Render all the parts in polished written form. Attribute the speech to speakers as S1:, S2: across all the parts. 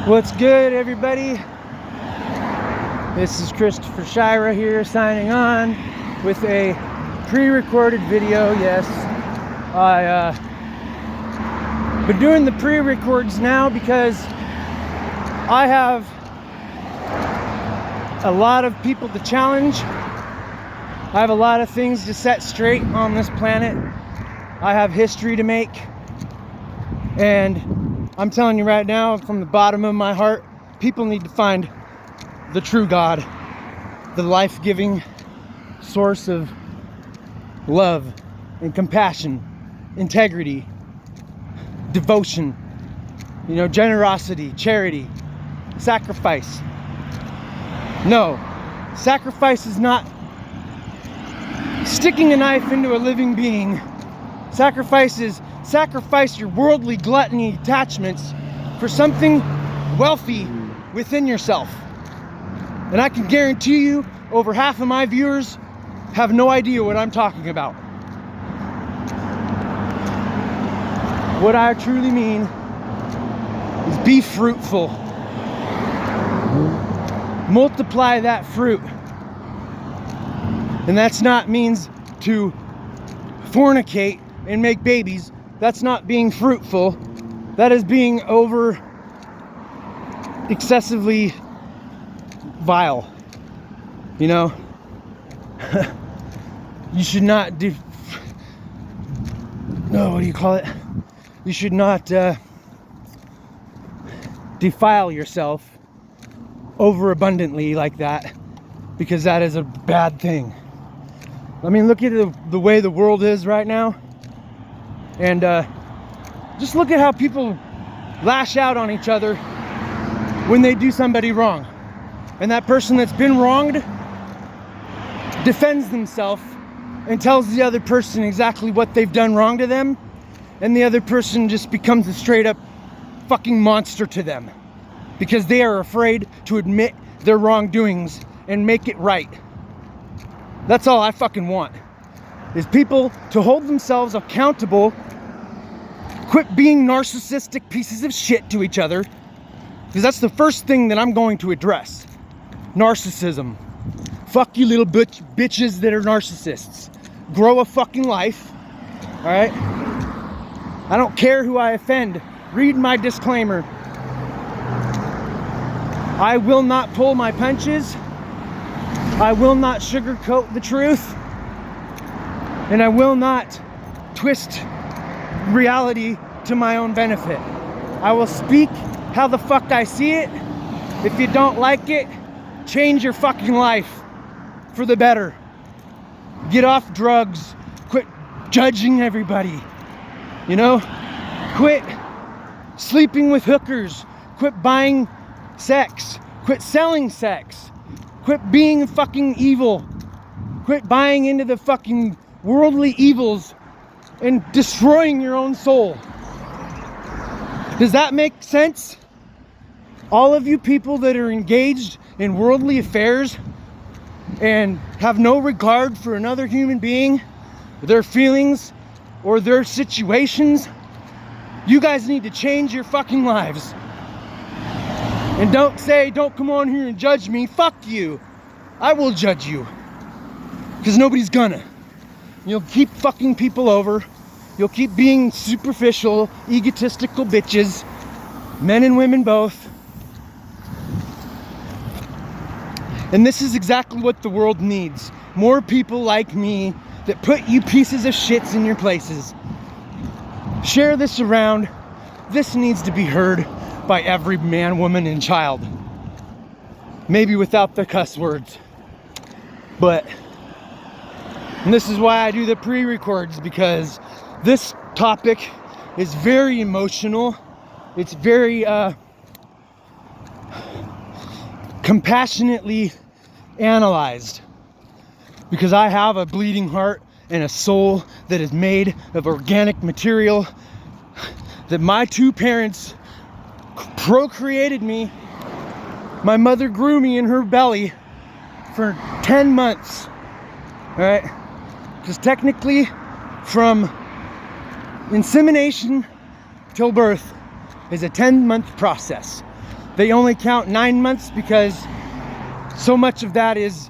S1: What's good, everybody? This is Christopher Shira here, signing on with a pre-recorded video. Yes, I been doing the pre-records now because I have a lot of people to challenge. I have a lot of things to set straight on this planet. I have history to make, and I'm telling you right now, from the bottom of my heart, people need to find the true God, the life-giving source of love and compassion, integrity, devotion, generosity, charity, sacrifice. No, sacrifice is not sticking a knife into a living being. Sacrifice is sacrifice your worldly gluttony attachments for something wealthy within yourself. And I can guarantee you, over half of my viewers have no idea what I'm talking about. What I truly mean is be fruitful. Multiply that fruit. And that's not means to fornicate and make babies. That's not being fruitful. That is being excessively vile. You should not you should not defile yourself overabundantly like that, because that is a bad thing. I mean, look at the way the world is right now. And just look at how people lash out on each other when they do somebody wrong. And that person that's been wronged defends themselves and tells the other person exactly what they've done wrong to them. And the other person just becomes a straight up fucking monster to them, because they are afraid to admit their wrongdoings and make it right. That's all I fucking want, is people to hold themselves accountable, quit being narcissistic pieces of shit to each other, because that's the first thing that I'm going to address. Narcissism. Fuck you little bitches that are narcissists. Grow a fucking life, alright? I don't care who I offend. Read my disclaimer. I will not pull my punches. I will not sugarcoat the truth, and I will not twist reality to my own benefit. I will speak how the fuck I see it. If you don't like it, change your fucking life for the better. Get off drugs. Quit judging everybody. Quit sleeping with hookers. Quit buying sex. Quit selling sex. Quit being fucking evil. Quit buying into the fucking worldly evils and destroying your own soul. Does that make sense? All of you people that are engaged in worldly affairs and have no regard for another human being, their feelings, or their situations, you guys need to change your fucking lives. And don't come on here and judge me. Fuck you. I will judge you. Because nobody's gonna. You'll keep fucking people over. You'll keep being superficial, egotistical bitches. Men and women both. And this is exactly what the world needs. More people like me that put you pieces of shits in your places. Share this around. This needs to be heard by every man, woman, and child. Maybe without the cuss words. And this is why I do the pre-records, because this topic is very emotional. It's very compassionately analyzed, because I have a bleeding heart and a soul that is made of organic material, that my two parents procreated me. My mother grew me in her belly for 10 months, all right? Because technically, from insemination till birth is a 10-month process. they only count 9 months because so much of that is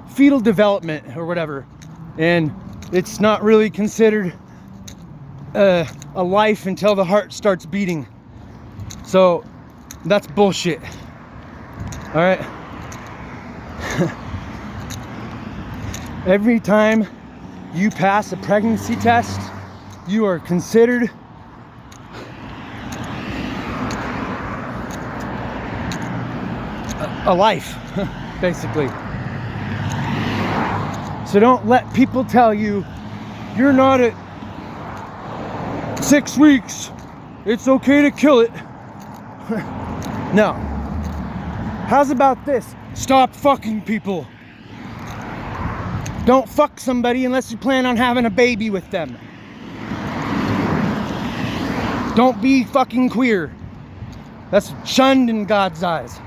S1: fetal development or whatever, and it's not really considered a life until the heart starts beating. So that's bullshit. All right. Every time you pass a pregnancy test, you are considered a life, basically. So don't let people tell you you're not at 6 weeks, it's okay to kill it. No. How's about this? Stop fucking people. Don't fuck somebody unless you plan on having a baby with them. Don't be fucking queer. That's shunned in God's eyes.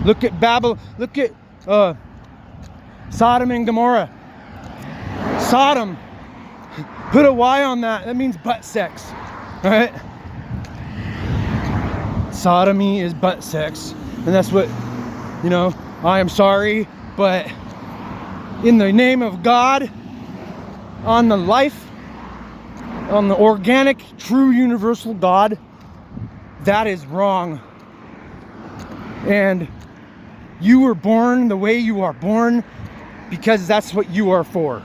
S1: Look at Babel. Look at Sodom and Gomorrah. Sodom. Put a Y on that. That means butt sex. All right. Sodomy is butt sex, and that's what, you know. I am sorry, but in the name of God, on the life, on the organic, true, universal God, that is wrong. And you were born the way you are born because that's what you are for.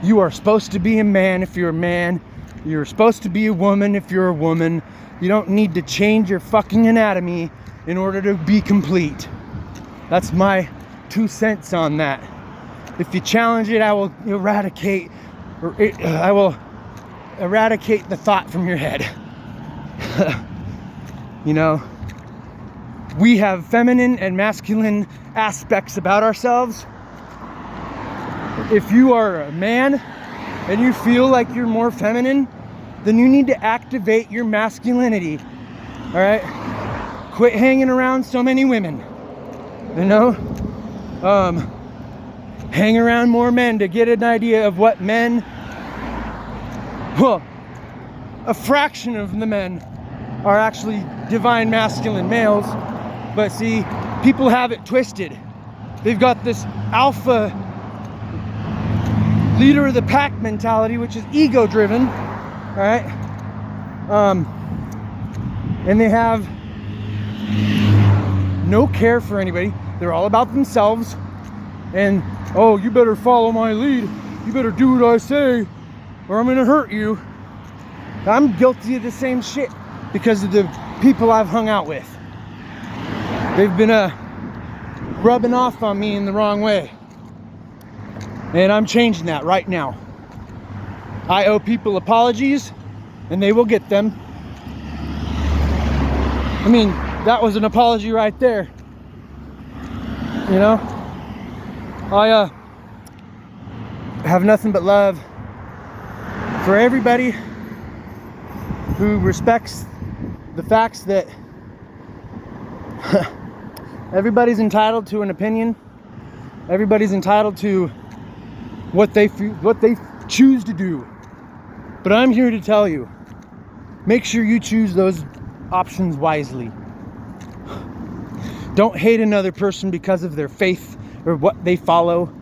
S1: You are supposed to be a man if you're a man. You're supposed to be a woman if you're a woman. You don't need to change your fucking anatomy in order to be complete. That's my 2 cents on that. If you challenge it, I will eradicate the thought from your head. You know, we have feminine and masculine aspects about ourselves. If you are a man and you feel like you're more feminine, then you need to activate your masculinity. All right? Quit hanging around so many women. You know? Hang around more men to get an idea of what men, well, a fraction of the men are actually divine masculine males. But see, people have it twisted. They've got this alpha leader of the pack mentality, which is ego driven, all right? And they have no care for anybody. They're all about themselves. And, oh, you better follow my lead. You better do what I say, or I'm gonna hurt you. I'm guilty of the same shit because of the people I've hung out with. They've been rubbing off on me in the wrong way. And I'm changing that right now. I owe people apologies, and they will get them. I mean, that was an apology right there. You know? I have nothing but love for everybody who respects the facts that everybody's entitled to an opinion. Everybody's entitled to what they choose to do. But I'm here to tell you, make sure you choose those options wisely. Don't hate another person because of their faith or what they follow.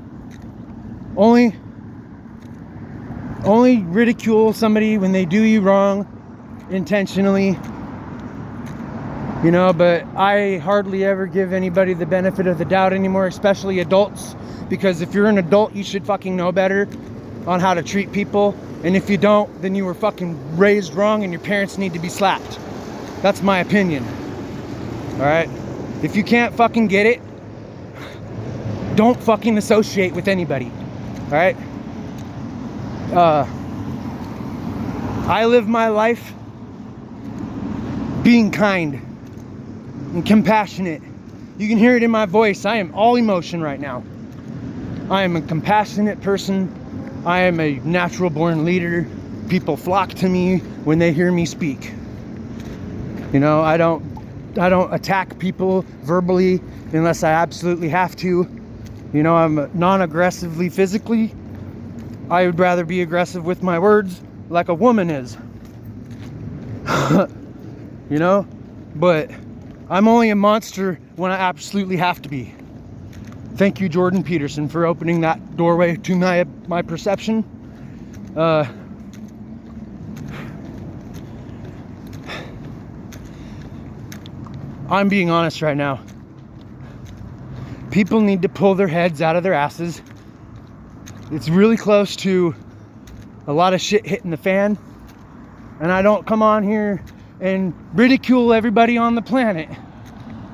S1: Only ridicule somebody when they do you wrong intentionally. You know, but I hardly ever give anybody the benefit of the doubt anymore, especially adults, because if you're an adult, you should fucking know better on how to treat people. And if you don't, then you were fucking raised wrong and your parents need to be slapped. That's my opinion. All right? If you can't fucking get it, don't fucking associate with anybody. All right? I live my life being kind and compassionate. You can hear it in my voice. I am all emotion right now. I am a compassionate person. I am a natural born leader. People flock to me when they hear me speak. You know, I don't attack people verbally unless I absolutely have to. You know, I'm non-aggressively physically. I would rather be aggressive with my words like a woman is. you know? But I'm only a monster when I absolutely have to be. Thank you, Jordan Peterson, for opening that doorway to my perception. I'm being honest right now. People need to pull their heads out of their asses. It's really close to a lot of shit hitting the fan. And I don't come on here and ridicule everybody on the planet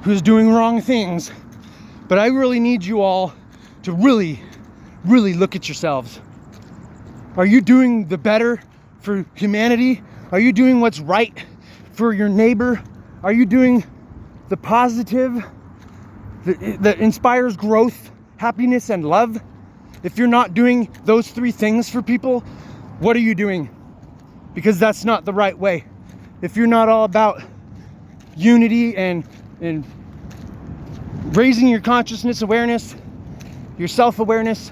S1: who's doing wrong things. But I really need you all to really look at yourselves. Are you doing the better for humanity? Are you doing what's right for your neighbor? Are you doing the positive that inspires growth, happiness, and love? If you're not doing those three things for people, what are you doing? Because that's not the right way. If you're not all about unity and raising your consciousness awareness, your self-awareness,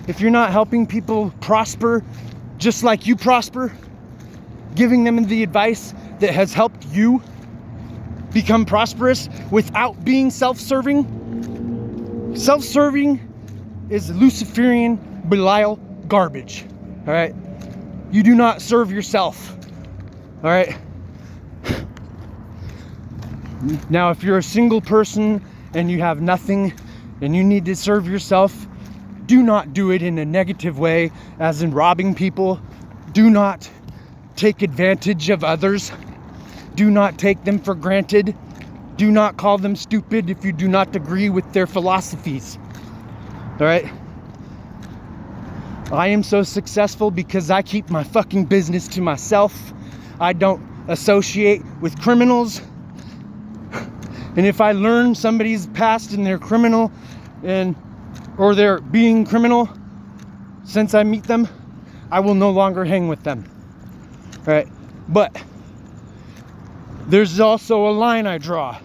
S1: if you're not helping people prosper just like you prosper, giving them the advice that has helped you become prosperous without being self-serving. Self-serving is Luciferian Belial garbage. All right? You do not serve yourself. All right? Now, if you're a single person and you have nothing and you need to serve yourself, do not do it in a negative way, as in robbing people. Do not take advantage of others. Do not take them for granted. Do not call them stupid if you do not agree with their philosophies. All right? I am so successful because I keep my fucking business to myself. I don't associate with criminals. And if I learn somebody's past and they're criminal or they're being criminal since I meet them, I will no longer hang with them. All right? But there's also a line I draw.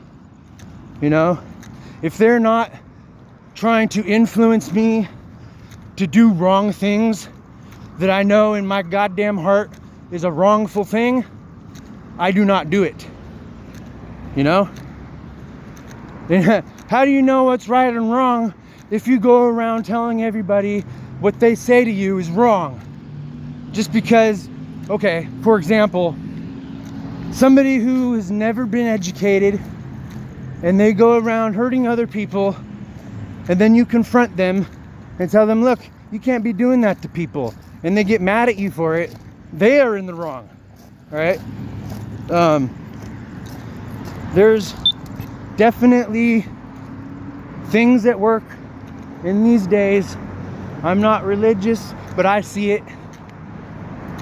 S1: You know, if they're not trying to influence me to do wrong things that I know in my goddamn heart is a wrongful thing, I do not do it. You know? And how do you know what's right and wrong if you go around telling everybody what they say to you is wrong? Just because, okay, for example, somebody who has never been educated and they go around hurting other people, and then you confront them and tell them, look, you can't be doing that to people, and they get mad at you for it, they are in the wrong. All right? There's definitely things that work in these days. I'm not religious, but I see it.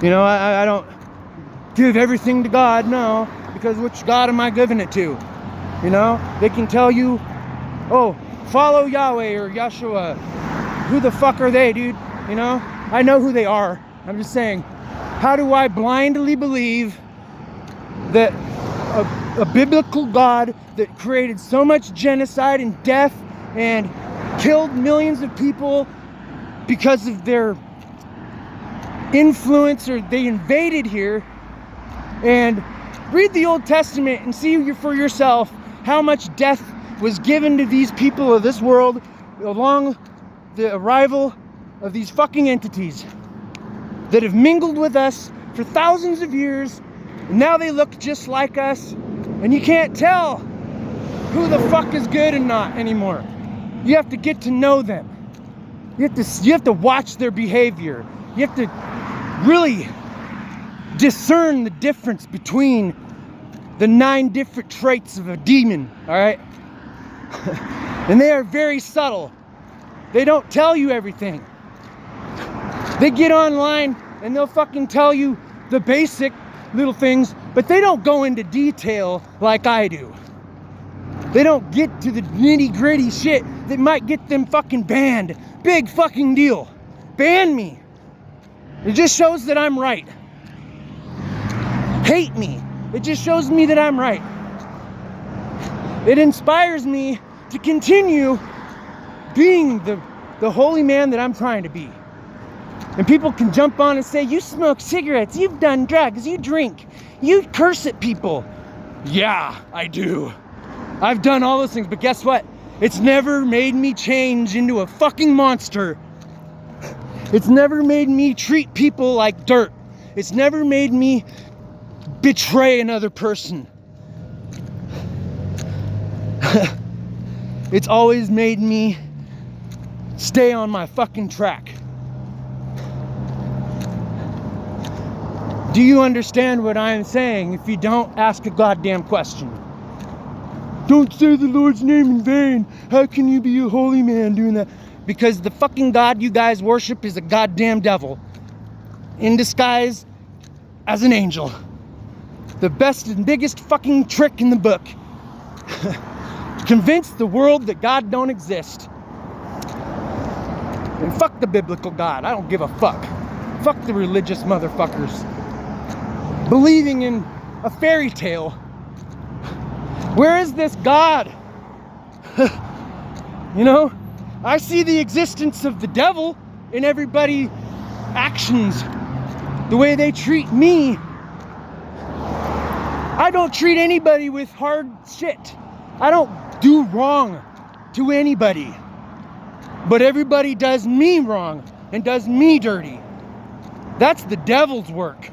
S1: You know, I don't give everything to God, no, because which God am I giving it to? You know, they can tell you, oh, follow Yahweh or Yeshua. Who the fuck are they, dude? You know, I know who they are. I'm just saying, how do I blindly believe that a biblical God that created so much genocide and death and killed millions of people because of their influence, or they invaded here, and read the Old Testament and see for yourself how much death was given to these people of this world along the arrival of these fucking entities that have mingled with us for thousands of years, and now they look just like us, and you can't tell who the fuck is good and not anymore. You have to get to know them. You have to watch their behavior. You have to really discern the difference between the 9 different traits of a demon, all right? And they are very subtle. They don't tell you everything. They get online and they'll fucking tell you the basic little things, but they don't go into detail like I do. They don't get to the nitty-gritty shit that might get them fucking banned. Big fucking deal. Ban me. It just shows that I'm right. Hate me. It just shows me that I'm right. It inspires me to continue being the holy man that I'm trying to be. And people can jump on and say, you smoke cigarettes, you've done drugs, you drink, you curse at people. Yeah, I do. I've done all those things, but guess what? It's never made me change into a fucking monster. It's never made me treat people like dirt. It's never made me betray another person. It's always made me stay on my fucking track. Do you understand what I'm saying? If you don't, ask a goddamn question. Don't say the Lord's name in vain. How can you be a holy man doing that? Because the fucking God you guys worship is a goddamn devil in disguise as an angel. The best and biggest fucking trick in the book. Convince the world that God don't exist. And fuck the biblical God. I don't give a fuck. Fuck the religious motherfuckers. Believing in a fairy tale. Where is this God? You know, I see the existence of the devil in everybody's actions. The way they treat me. I don't treat anybody with hard shit. I don't do wrong to anybody. But everybody does me wrong and does me dirty. That's the devil's work.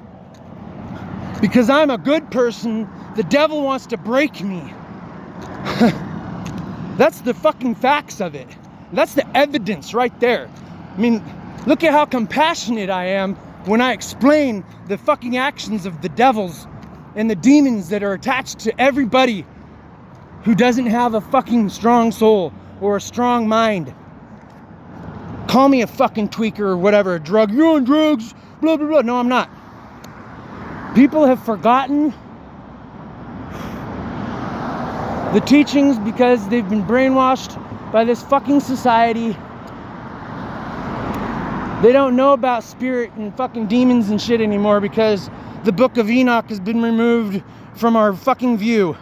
S1: Because I'm a good person, the devil wants to break me. That's the fucking facts of it. That's the evidence right there. I mean, look at how compassionate I am when I explain the fucking actions of the devils and the demons that are attached to everybody who doesn't have a fucking strong soul or a strong mind. Call me a fucking tweaker or whatever, a drug. You're on drugs, blah, blah, blah. No, I'm not. People have forgotten the teachings because they've been brainwashed by this fucking society. They don't know about spirit and fucking demons and shit anymore because the book of Enoch has been removed from our fucking view.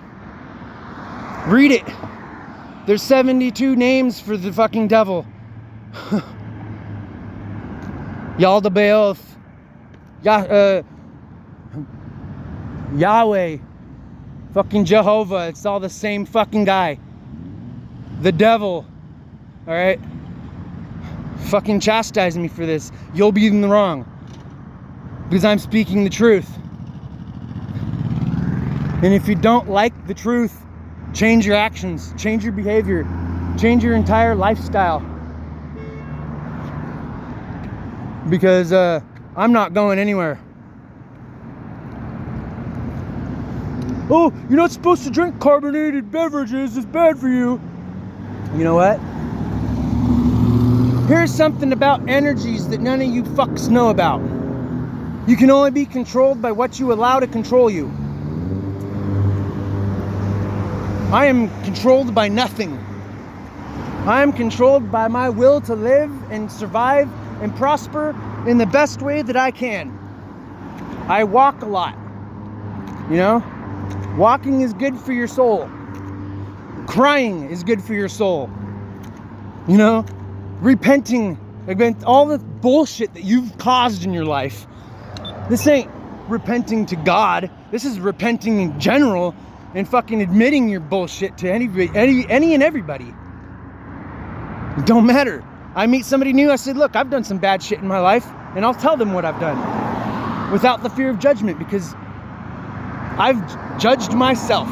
S1: Read it. There's 72 names for the fucking devil. Yaldabaoth, Yahweh, fucking Jehovah, it's all the same fucking guy. The devil, alright? Fucking chastise me for this. You'll be in the wrong. Because I'm speaking the truth. And if you don't like the truth, change your actions, change your behavior, change your entire lifestyle. Because I'm not going anywhere. Oh, you're not supposed to drink carbonated beverages, it's bad for you. You know what? Here's something about energies that none of you fucks know about. You can only be controlled by what you allow to control you. I am controlled by nothing. I am controlled by my will to live and survive and prosper in the best way that I can. I walk a lot. You know? Walking is good for your soul. Crying is good for your soul. You know? Repenting against all the bullshit that you've caused in your life. This ain't repenting to God. This is repenting in general and fucking admitting your bullshit to any and everybody. It don't matter. I meet somebody new, I said, look, I've done some bad shit in my life, and I'll tell them what I've done without the fear of judgment, because I've judged myself.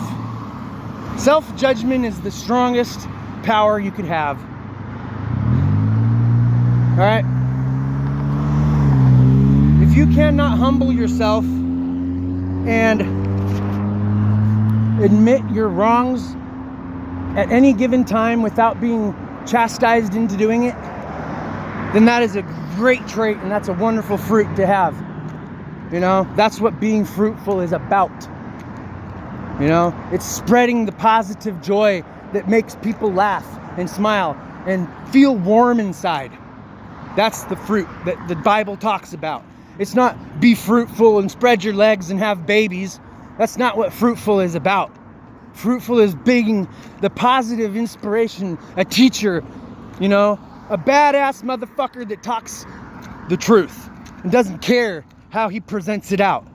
S1: Self-judgment is the strongest power you could have. All right? If you cannot humble yourself and admit your wrongs at any given time without being chastised into doing it, then that is a great trait, and that's a wonderful fruit to have. You know, that's what being fruitful is about. You know, it's spreading the positive joy that makes people laugh and smile and feel warm inside. That's the fruit that the Bible talks about. It's not be fruitful and spread your legs and have babies. That's not what fruitful is about. Fruitful is being the positive inspiration, a teacher, you know, a badass motherfucker that talks the truth and doesn't care how he presents it out.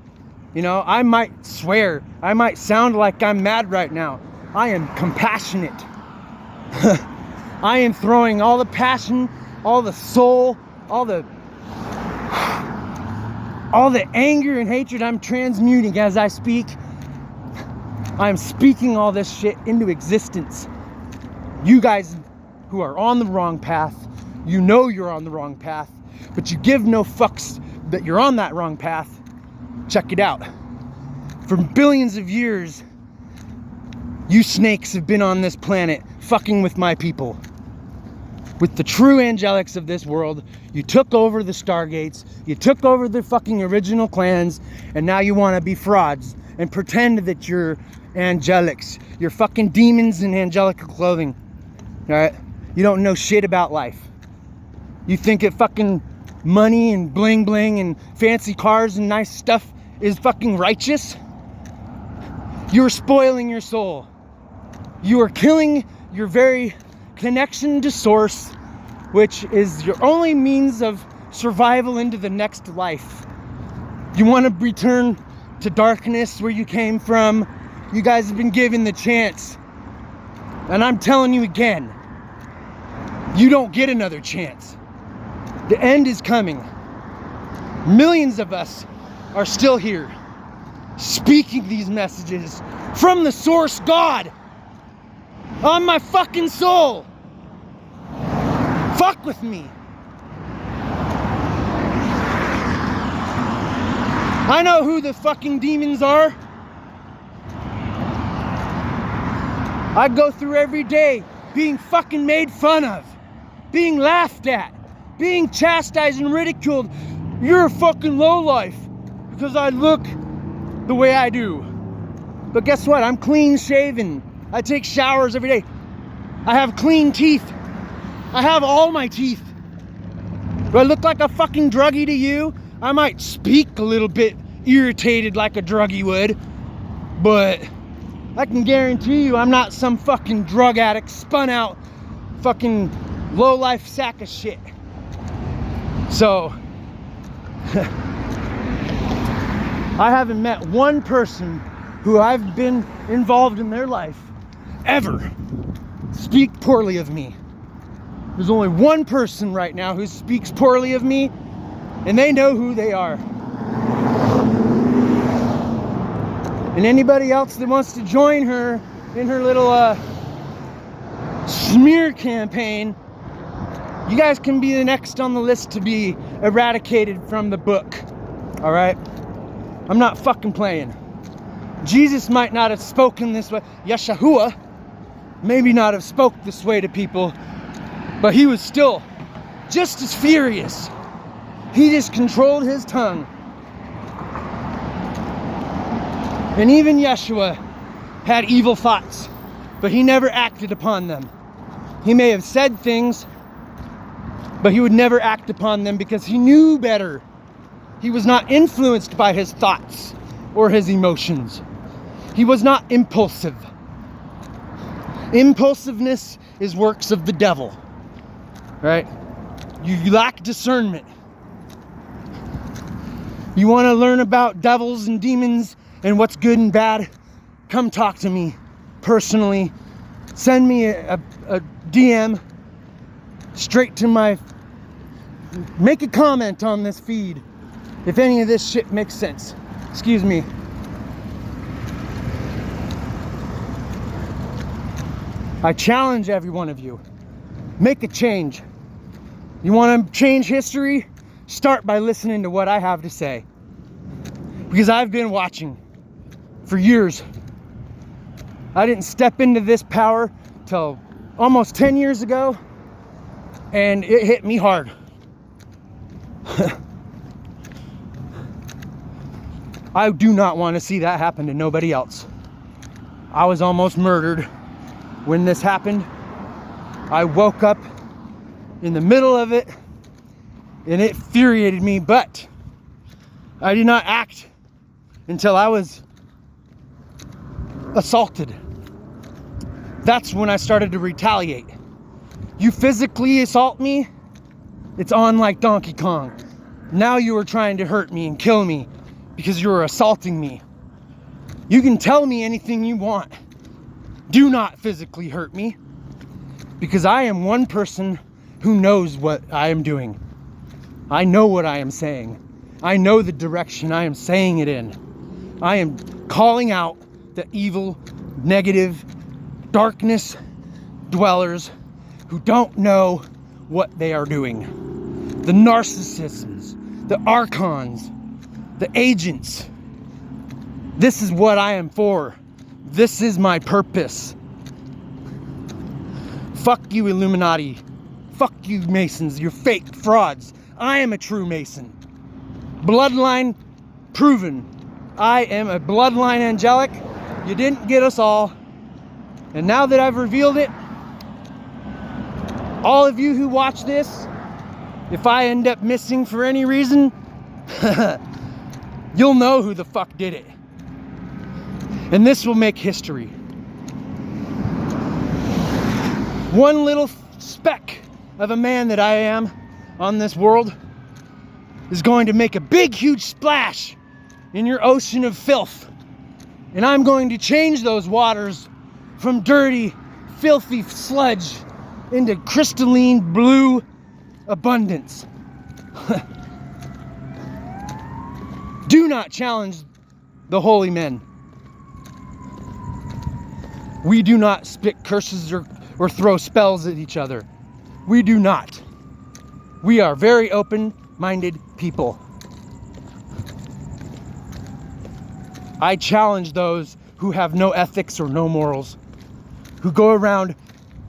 S1: You know, I might swear, I might sound like I'm mad right now. I am compassionate. I am throwing all the passion, all the soul, all the anger and hatred I'm transmuting as I speak. I'm speaking all this shit into existence. You guys who are on the wrong path, you know you're on the wrong path, but you give no fucks that you're on that wrong path. Check it out. For billions of years, you snakes have been on this planet fucking with my people. With the true angelics of this world, you took over the Stargates, you took over the fucking original clans, and now you want to be frauds and pretend that you're angelics. You're fucking demons in angelical clothing. Alright? You don't know shit about life. You think that fucking money and bling bling and fancy cars and nice stuff is fucking righteous? You're spoiling your soul. You are killing your very connection to source, which is your only means of survival into the next life. You want to return to darkness where you came from? You guys have been given the chance. And I'm telling you again, you don't get another chance. The end is coming. Millions of us are still here, speaking these messages from the source God on my fucking soul. Fuck with me. I know who the fucking demons are. I go through every day being fucking made fun of, being laughed at, being chastised and ridiculed. You're a fucking lowlife because I look the way I do. But guess what? I'm clean shaven. I take showers every day. I have clean teeth. I have all my teeth. Do I look like a fucking druggie to you? I might speak a little bit irritated like a druggie would, but I can guarantee you I'm not some fucking drug addict spun out fucking low-life sack of shit. So I haven't met one person who I've been involved in their life ever speak poorly of me. There's only one person right now who speaks poorly of me, and they know who they are. And anybody else that wants to join her in her little smear campaign, you guys can be the next on the list to be eradicated from the book. All right? I'm not fucking playing. Jesus might not have spoken this way. Yeshua maybe not have spoke this way to people, but he was still just as furious. He just controlled his tongue. And even Yeshua had evil thoughts, but he never acted upon them. He may have said things, but he would never act upon them because he knew better. He was not influenced by his thoughts or his emotions. He was not impulsive. Impulsiveness is works of the devil, right? You lack discernment. You want to learn about devils and demons and what's good and bad? Come talk to me personally. Send me a DM straight to my... Make a comment on this feed if any of this shit makes sense. Excuse me. I challenge every one of you. Make a change. You want to change history? Start by listening to what I have to say. Because I've been watching for years. I didn't step into this power till almost 10 years ago, and it hit me hard. I do not want to see that happen to nobody else. I was almost murdered when this happened. I woke up in the middle of it, and it infuriated me, but I did not act until I was assaulted. That's when I started to retaliate. You physically assault me, it's on like Donkey Kong. Now you are trying to hurt me and kill me. because you're assaulting me. You can tell me anything you want. Do not physically hurt me, because I am one person who knows what I am doing. I know what I am saying. I know the direction I am saying it in. I am calling out the evil, negative, darkness dwellers who don't know what they are doing. The narcissists, the archons, the agents. This is what I am for. This is my purpose. Fuck you, Illuminati. Fuck you, Masons. You're fake frauds. I am a true Mason. Bloodline proven. I am a bloodline angelic. You didn't get us all. And now that I've revealed it, all of you who watch this, if I end up missing for any reason, you'll know who the fuck did it. And this will make history. One little speck of a man that I am on this world is going to make a big, huge splash in your ocean of filth. And I'm going to change those waters from dirty, filthy sludge into crystalline blue abundance. Do not challenge the holy men. We do not spit curses or throw spells at each other. We do not. We are very open-minded people. I challenge those who have no ethics or no morals, who go around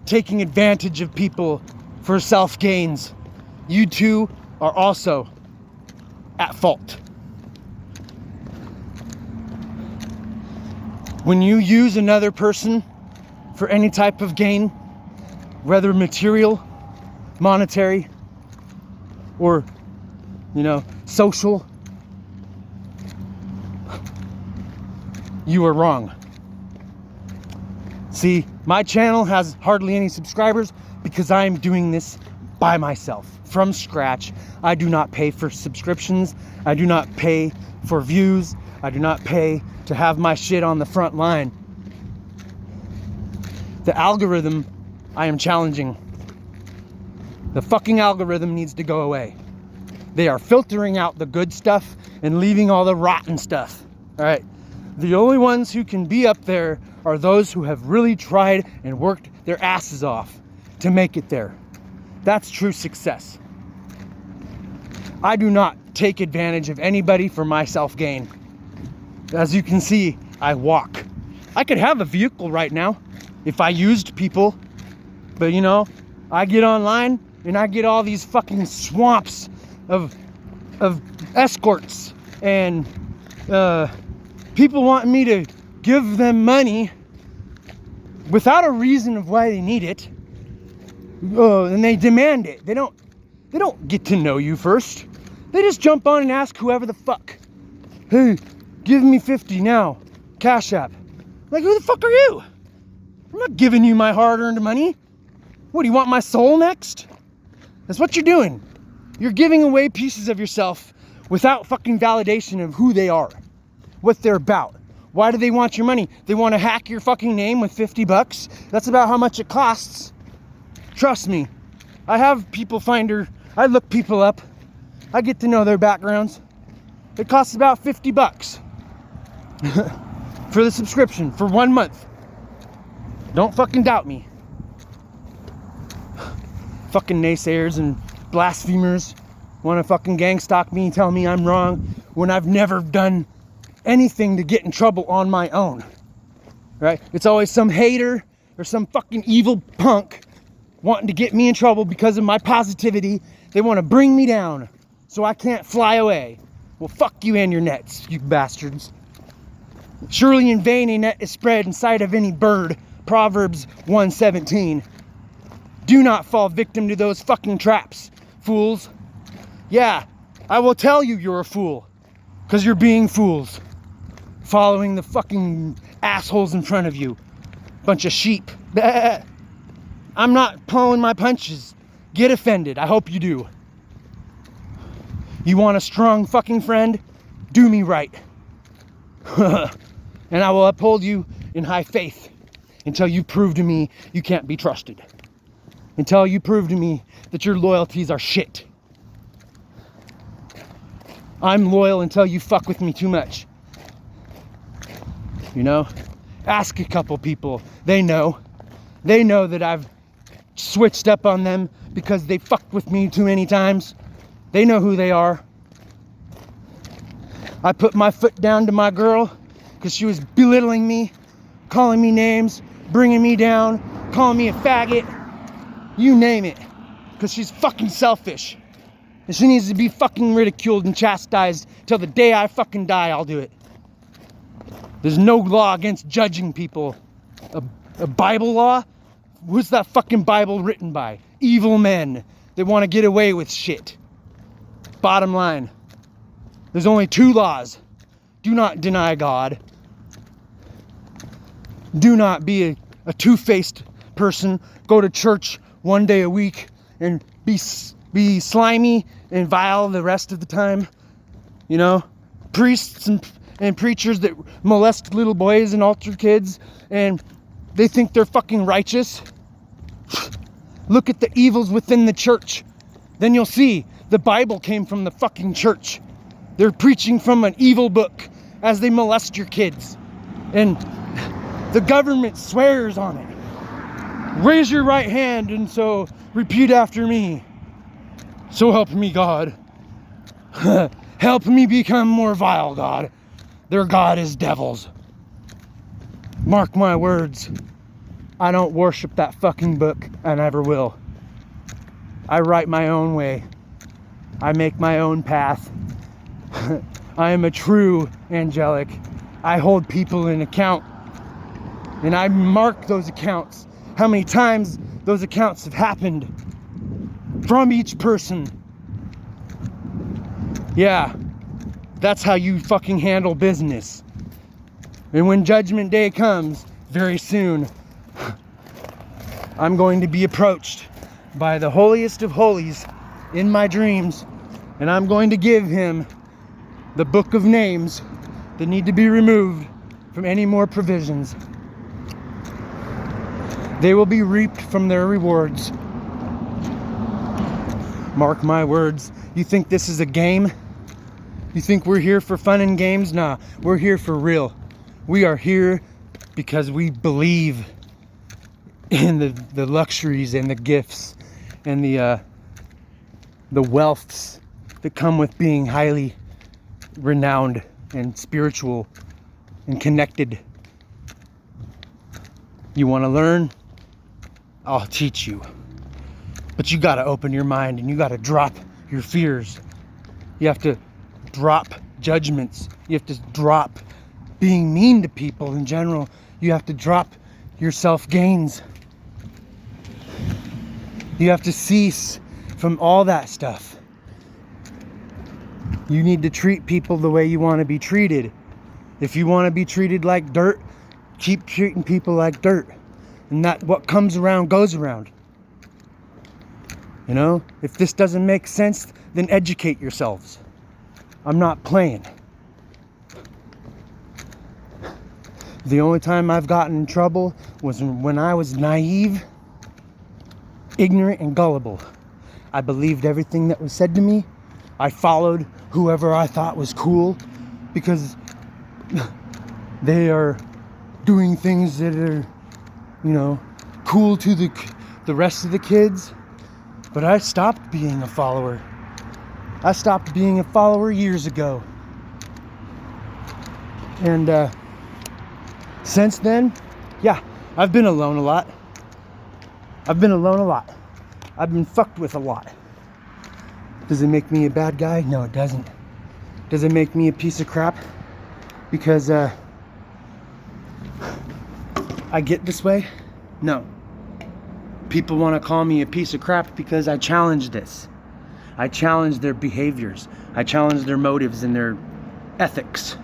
S1: taking advantage of people for self-gains. You too are also at fault. When you use another person for any type of gain, whether material, monetary, or, social, you are wrong. See, my channel has hardly any subscribers because I am doing this by myself, from scratch. I do not pay for subscriptions. I do not pay for views. I do not pay to have my shit on the front line. The algorithm I am challenging. The fucking algorithm needs to go away. They are filtering out the good stuff and leaving all the rotten stuff. All right. The only ones who can be up there are those who have really tried and worked their asses off to make it there. That's true success. I do not take advantage of anybody for my self-gain. As you can see, I walk. I could have a vehicle right now if I used people, but I get online and I get all these fucking swamps of escorts and people wanting me to give them money without a reason of why they need it. And they demand it. They don't get to know you first. They just jump on and ask whoever the fuck. Hey, give me 50 now. Cash App. Like, who the fuck are you? I'm not giving you my hard-earned money. What, do you want my soul next? That's what you're doing. You're giving away pieces of yourself without fucking validation of who they are, what they're about. Why do they want your money? They want to hack your fucking name with 50 bucks. That's about how much it costs. Trust me. I have People Finder. I look people up. I get to know their backgrounds. It costs about 50 bucks for the subscription for 1 month. Don't fucking doubt me. Fucking naysayers and blasphemers want to fucking gang stalk me and tell me I'm wrong when I've never done anything to get in trouble on my own. Right? It's always some hater or some fucking evil punk wanting to get me in trouble because of my positivity. They want to bring me down so I can't fly away. Well, fuck you and your nets, you bastards. Surely in vain a net is spread in sight of any bird. Proverbs 1:17. Do not fall victim to those fucking traps, fools. Yeah, I will tell you you're a fool, because you're being fools. Following the fucking assholes in front of you. Bunch of sheep. I'm not pulling my punches. Get offended. I hope you do. You want a strong fucking friend? do me right. And I will uphold you in high faith until you prove to me you can't be trusted. Until you prove to me that your loyalties are shit. I'm loyal until you fuck with me too much. You know? Ask a couple people. They know. They know that I've switched up on them because they fucked with me too many times. They know who they are. I put my foot down to my girl because she was belittling me, calling me names, bringing me down, calling me a faggot. You name it. Because she's fucking selfish. And she needs to be fucking ridiculed and chastised till the day I fucking die. I'll do it. There's no law against judging people. A Bible law? Who's that fucking Bible written by? Evil men that want to get away with shit. Bottom line. There's only 2 laws. Do not deny God. Do not be a two-faced person. Go to church 1 day a week and be slimy and vile the rest of the time. You know? Priests and preachers that molest little boys and altar kids and they think they're fucking righteous. Look at the evils within the church. Then you'll see the Bible came from the fucking church. They're preaching from an evil book as they molest your kids. And the government swears on it. Raise your right hand and so repeat after me. So help me God. Help me become more vile, God. Their God is devils. Mark my words. I don't worship that fucking book. I never will. I write my own way. I make my own path. I am a true angelic. I hold people in account. And I mark those accounts. How many times those accounts have happened from each person. Yeah. That's how you fucking handle business. And when Judgment Day comes, very soon, I'm going to be approached by the holiest of holies in my dreams, and I'm going to give him the book of names that need to be removed from any more provisions. They will be reaped from their rewards. Mark my words. You think this is a game? You think we're here for fun and games? Nah, we're here for real. We are here because we believe in the luxuries and the gifts and the wealths that come with being highly renowned and spiritual and connected. You want to learn? I'll teach you. But you got to open your mind and you got to drop your fears. You have to drop judgments. You have to drop being mean to people in general. You have to drop your self-gains. You have to cease from all that stuff. You need to treat people the way you want to be treated. If you want to be treated like dirt, keep treating people like dirt. And that what comes around goes around. You know, if this doesn't make sense, then educate yourselves. I'm not playing. The only time I've gotten in trouble was when I was naive, ignorant, and gullible. I believed everything that was said to me. I followed whoever I thought was cool because they are doing things that are, you know, cool to the rest of the kids. But I stopped being a follower. I stopped being a follower years ago. And since then, yeah, I've been alone a lot. I've been alone a lot. I've been fucked with a lot. Does it make me a bad guy? No, it doesn't. Does it make me a piece of crap? Because I get this way? No. People want to call me a piece of crap because I challenge this. I challenge their behaviors. I challenge their motives and their ethics.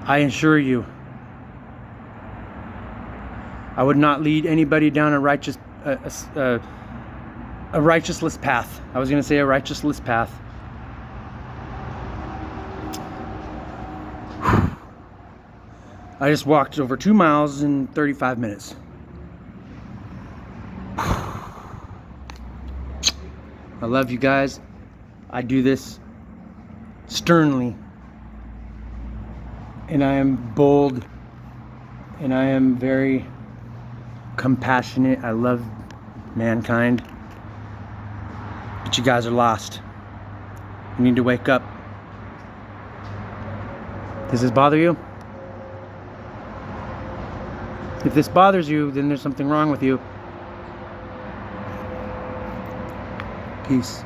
S1: I assure you, I would not lead anybody down a righteous, a righteousless path. I was going to say a righteousless path. I just walked over 2 miles in 35 minutes. I love you guys. I do this sternly. And I am bold. And I am very compassionate. I love mankind. But you guys are lost. You need to wake up. Does this bother you? If this bothers you, then there's something wrong with you. Peace.